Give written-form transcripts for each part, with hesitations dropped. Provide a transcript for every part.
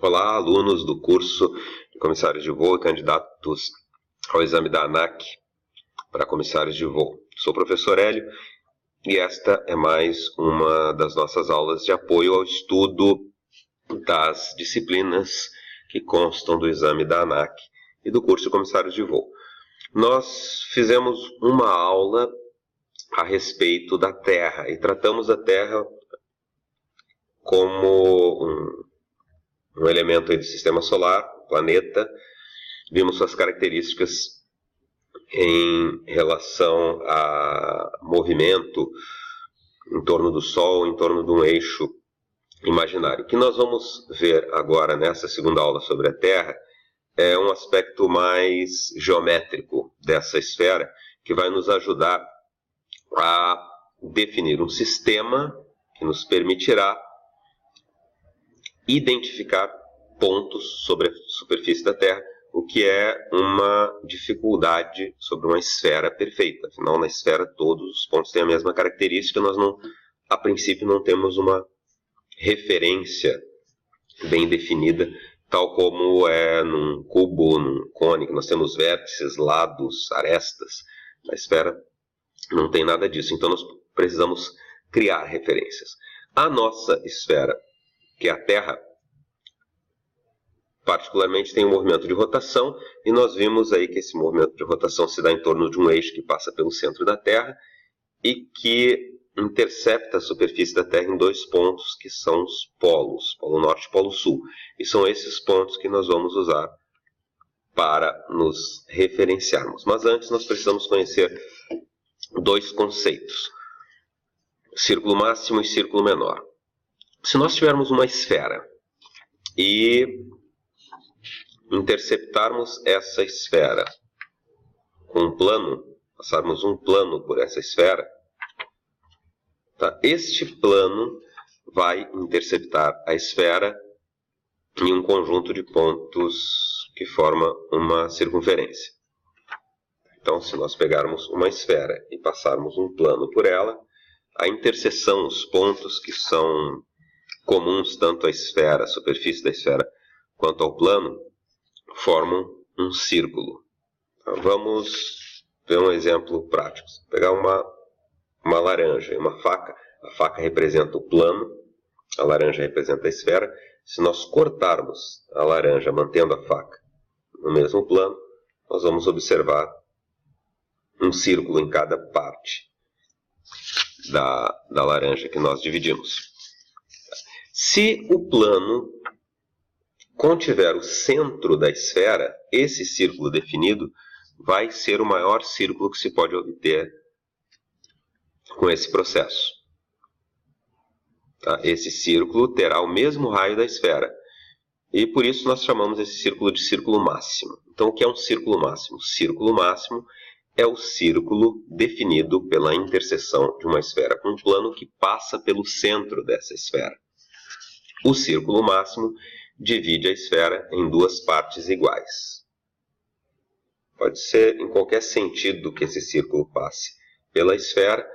Olá, alunos do curso de comissários de voo e candidatos ao exame da ANAC para comissários de voo. Sou o professor Hélio e esta é mais uma das nossas aulas de apoio ao estudo das disciplinas que constam do exame da ANAC e do curso de comissários de voo. Nós fizemos uma aula a respeito da Terra e tratamos a Terra como um elemento do sistema solar, planeta. Vimos suas características em relação a movimento em torno do Sol, em torno de um eixo imaginário. O que nós vamos ver agora nessa segunda aula sobre a Terra é um aspecto mais geométrico dessa esfera, que vai nos ajudar a definir um sistema que nos permitirá identificar pontos sobre a superfície da Terra, o que é uma dificuldade sobre uma esfera perfeita. Afinal, na esfera todos os pontos têm a mesma característica, nós não, a princípio não temos uma referência bem definida, tal como é num cubo, num cone, que nós temos vértices, lados, arestas. Na esfera não tem nada disso, então nós precisamos criar referências. A nossa esfera, que é a Terra, particularmente tem um movimento de rotação, e nós vimos aí que esse movimento de rotação se dá em torno de um eixo que passa pelo centro da Terra e que intercepta a superfície da Terra em dois pontos que são os polos, Polo Norte e Polo Sul. E são esses pontos que nós vamos usar para nos referenciarmos. Mas antes nós precisamos conhecer dois conceitos: círculo máximo e círculo menor. Se nós tivermos uma esfera e interceptarmos essa esfera com um plano, passarmos um plano por essa esfera, tá? Este plano vai interceptar a esfera em um conjunto de pontos que forma uma circunferência. Então, se nós pegarmos uma esfera e passarmos um plano por ela, a interseção, os pontos que são comuns tanto à esfera, à superfície da esfera, quanto ao plano, formam um círculo. Então, vamos ver um exemplo prático. Pegar uma laranja e uma faca. A faca representa o plano, a laranja representa a esfera. Se nós cortarmos a laranja mantendo a faca no mesmo plano, nós vamos observar um círculo em cada parte da laranja que nós dividimos. Se o plano contiver o centro da esfera, esse círculo definido vai ser o maior círculo que se pode obter com esse processo. Tá? Esse círculo terá o mesmo raio da esfera. E por isso nós chamamos esse círculo de círculo máximo. Então, o que é um círculo máximo? O círculo máximo é o círculo definido pela interseção de uma esfera com um plano que passa pelo centro dessa esfera. O círculo máximo divide a esfera em duas partes iguais. Pode ser em qualquer sentido que esse círculo passe pela esfera.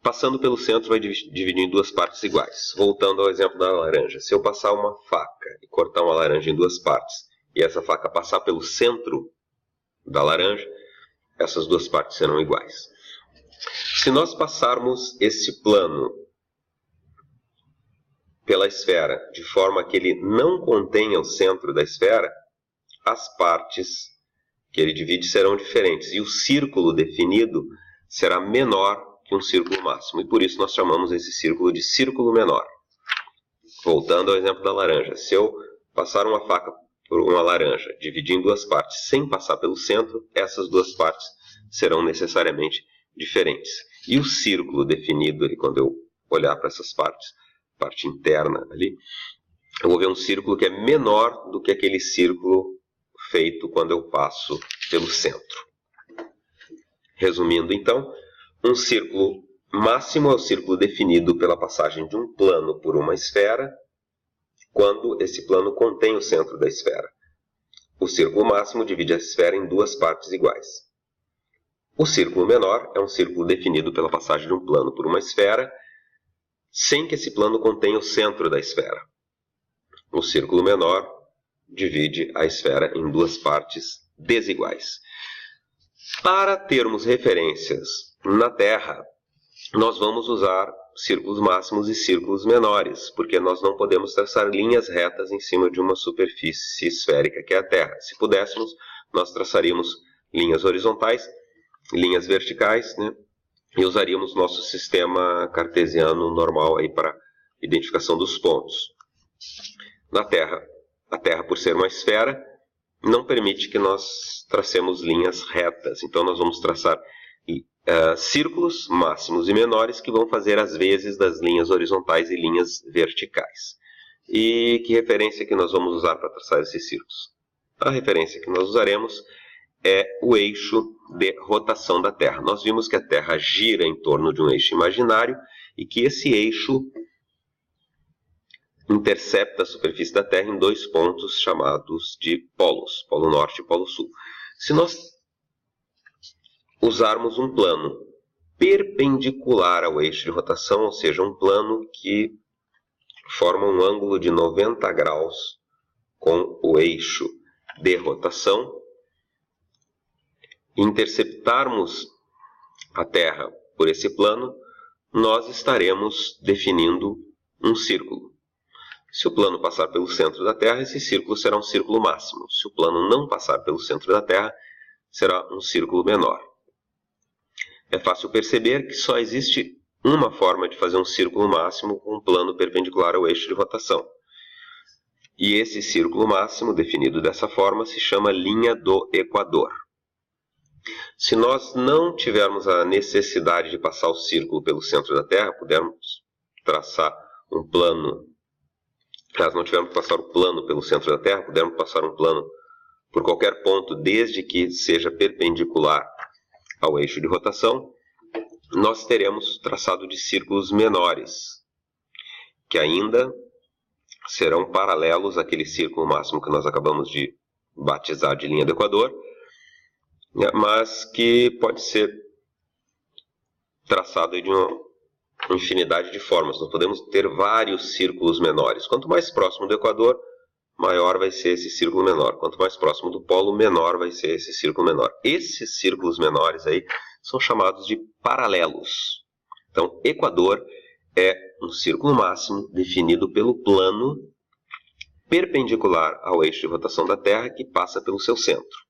Passando pelo centro vai dividir em duas partes iguais. Voltando ao exemplo da laranja. Se eu passar uma faca e cortar uma laranja em duas partes, e essa faca passar pelo centro da laranja, essas duas partes serão iguais. Se nós passarmos esse plano pela esfera de forma que ele não contenha o centro da esfera, as partes que ele divide serão diferentes e o círculo definido será menor que um círculo máximo, e por isso nós chamamos esse círculo de círculo menor. Voltando ao exemplo da laranja. Se eu passar uma faca por uma laranja, dividir em duas partes sem passar pelo centro, essas duas partes serão necessariamente diferentes. E o círculo definido, ali, quando eu olhar para essas partes, parte interna ali, eu vou ver um círculo que é menor do que aquele círculo feito quando eu passo pelo centro. Resumindo então, um círculo máximo é o círculo definido pela passagem de um plano por uma esfera, quando esse plano contém o centro da esfera. O círculo máximo divide a esfera em duas partes iguais. O círculo menor é um círculo definido pela passagem de um plano por uma esfera, sem que esse plano contenha o centro da esfera. O círculo menor divide a esfera em duas partes desiguais. Para termos referências na Terra, nós vamos usar círculos máximos e círculos menores, porque nós não podemos traçar linhas retas em cima de uma superfície esférica que é a Terra. Se pudéssemos, nós traçaríamos linhas horizontais, linhas verticais, né? E usaríamos nosso sistema cartesiano normal aí para identificação dos pontos. Na Terra, a Terra, por ser uma esfera, não permite que nós tracemos linhas retas. Então, nós vamos traçar círculos máximos e menores que vão fazer as vezes das linhas horizontais e linhas verticais. E que referência que nós vamos usar para traçar esses círculos? A referência que nós usaremos é o eixo de rotação da Terra. Nós vimos que a Terra gira em torno de um eixo imaginário e que esse eixo intercepta a superfície da Terra em dois pontos chamados de polos, Polo Norte e Polo Sul. Se nós usarmos um plano perpendicular ao eixo de rotação, ou seja, um plano que forma um ângulo de 90 graus com o eixo de rotação, e interceptarmos a Terra por esse plano, nós estaremos definindo um círculo. Se o plano passar pelo centro da Terra, esse círculo será um círculo máximo. Se o plano não passar pelo centro da Terra, será um círculo menor. É fácil perceber que só existe uma forma de fazer um círculo máximo com um plano perpendicular ao eixo de rotação. E esse círculo máximo, definido dessa forma, se chama linha do equador. Se nós não tivermos a necessidade de passar o círculo pelo centro da Terra, pudermos traçar um plano, caso não tivermos que passar o plano pelo centro da Terra, pudermos passar um plano por qualquer ponto, desde que seja perpendicular ao eixo de rotação, nós teremos traçado de círculos menores, que ainda serão paralelos àquele círculo máximo que nós acabamos de batizar de linha do equador, mas que pode ser traçado de uma infinidade de formas. Nós podemos ter vários círculos menores. Quanto mais próximo do equador, maior vai ser esse círculo menor. Quanto mais próximo do polo, menor vai ser esse círculo menor. Esses círculos menores aí são chamados de paralelos. Então, equador é um círculo máximo definido pelo plano perpendicular ao eixo de rotação da Terra que passa pelo seu centro.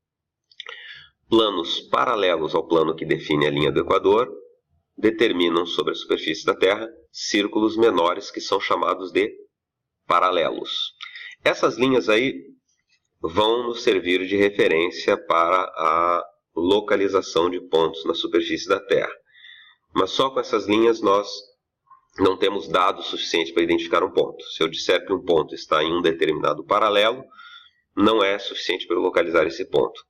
Planos paralelos ao plano que define a linha do equador determinam sobre a superfície da Terra círculos menores que são chamados de paralelos. Essas linhas aí vão nos servir de referência para a localização de pontos na superfície da Terra. Mas só com essas linhas nós não temos dados suficientes para identificar um ponto. Se eu disser que um ponto está em um determinado paralelo, não é suficiente para eu localizar esse ponto.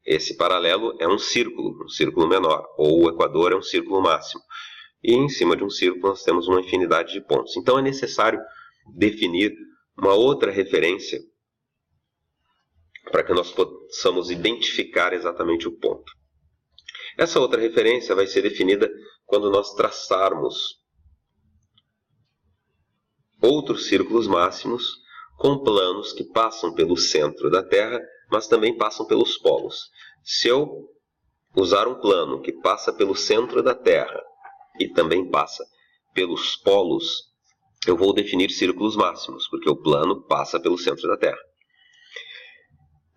Esse paralelo é um círculo menor, ou o equador é um círculo máximo. E em cima de um círculo nós temos uma infinidade de pontos. Então é necessário definir uma outra referência para que nós possamos identificar exatamente o ponto. Essa outra referência vai ser definida quando nós traçarmos outros círculos máximos com planos que passam pelo centro da Terra, mas também passam pelos polos. Se eu usar um plano que passa pelo centro da Terra e também passa pelos polos, eu vou definir círculos máximos, porque o plano passa pelo centro da Terra.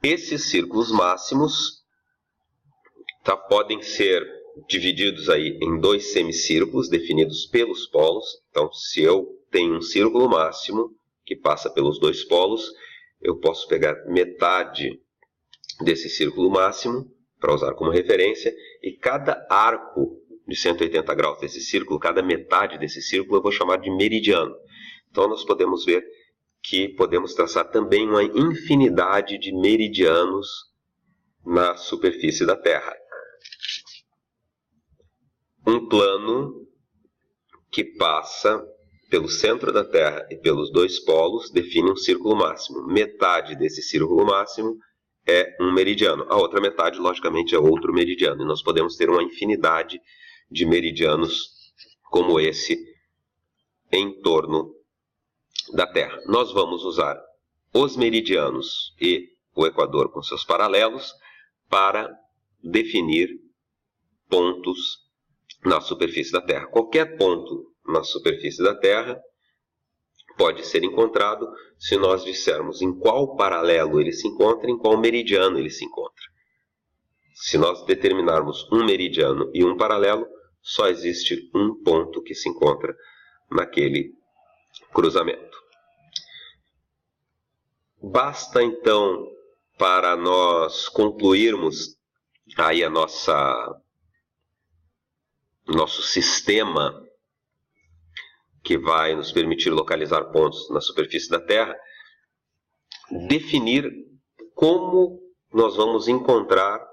Esses círculos máximos podem ser divididos aí em dois semicírculos definidos pelos polos. Então, se eu tenho um círculo máximo que passa pelos dois polos, eu posso pegar metade desse círculo máximo para usar como referência, e cada arco de 180 graus desse círculo, cada metade desse círculo eu vou chamar de meridiano. Então nós podemos ver que podemos traçar também uma infinidade de meridianos na superfície da Terra. Um plano que passa pelo centro da Terra e pelos dois polos define um círculo máximo. Metade desse círculo máximo é um meridiano. A outra metade, logicamente, é outro meridiano. E nós podemos ter uma infinidade de meridianos como esse em torno da Terra. Nós vamos usar os meridianos e o Equador com seus paralelos para definir pontos na superfície da Terra. Qualquer ponto na superfície da Terra pode ser encontrado se nós dissermos em qual paralelo ele se encontra, em qual meridiano ele se encontra. Se nós determinarmos um meridiano e um paralelo, só existe um ponto que se encontra naquele cruzamento. Basta então, para nós concluirmos aí nosso sistema que vai nos permitir localizar pontos na superfície da Terra, definir como nós vamos encontrar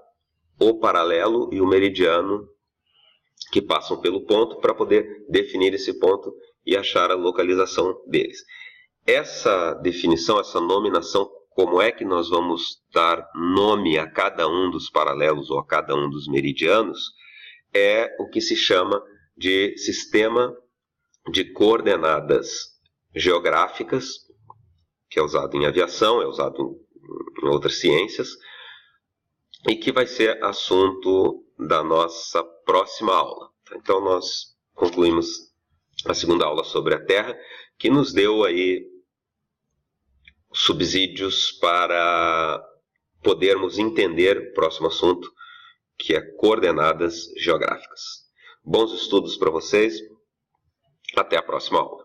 o paralelo e o meridiano que passam pelo ponto para poder definir esse ponto e achar a localização deles. Essa definição, essa nominação, como é que nós vamos dar nome a cada um dos paralelos ou a cada um dos meridianos, é o que se chama de sistema de coordenadas geográficas, que é usado em aviação, é usado em outras ciências, e que vai ser assunto da nossa próxima aula. Então nós concluímos a segunda aula sobre a Terra, que nos deu aí subsídios para podermos entender o próximo assunto, que é coordenadas geográficas. Bons estudos para vocês. Até a próxima aula.